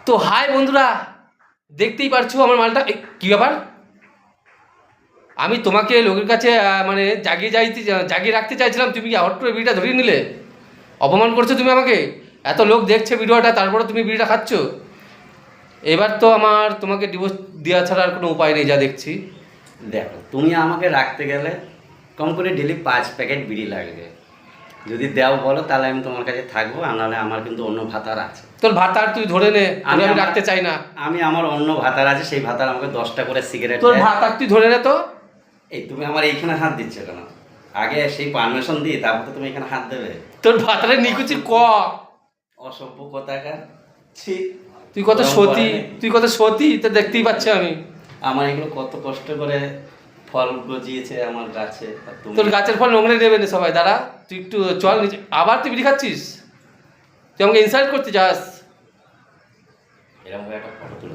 তো হাই বন্ধুরা, দেখতেই পারছো আমার মালটা কি ব্যাপার। আমি তোমাকে লোকের কাছে মানে জাগিয়ে রাখতে চাইছিলাম, তুমি কি হট করে বিড়িটা ধরিয়ে নিলে। অপমান করছো তুমি আমাকে। এত লোক দেখছে ভিডিওটা, তারপরে তুমি বিড়িটা খাচ্ছ। এবার তো আমার তোমাকে ডিভোর্স দেওয়া ছাড়া আর কোনো উপায় নেই যা দেখছি। দেখো, তুমি আমাকে রাখতে গেলে কম করে ডেলি 5 প্যাকেট বিড়ি লাগবে। যদি দেও বলো তাহলে আমি তোমার কাছে থাকবো, আর নাহলে আমার কিন্তু অন্য ভাতার আছে। তোর ভাতার তুই ধরে নে, আমি রাখতে চাই না। আমি আমার অন্য ভাতার আছে, সেই ভাতার আমাকে 10টা করে সিগারেট তোর ভাতার তুই ধরে নে তো। এই তুমি আমার এইখানে হাত দিচ্ছ কেন? আগে সেই পারমিশন দিই, তারপর তো তুমি এখানে হাত দেবে। তোর ভাতারে নিকুচি ক। অসভ্য কথাকার। ছি। তুই কত সতী, তুই কত সতী তা দেখতেই পাচ্ছি আমি। আমার এগুলো কত কষ্ট করে ফল গজিয়েছে আমার গাছে, আর তুমি তোর গাছের ফল নোংরে নেবে না সবাই। দাঁড়া, তুই একটু চল নিচে। আবার তুই বিড়ি খাচ্ছিস, তুই আমাকে ইনসাল্ট করতে যাস। এরকম একটা ফটো তুলে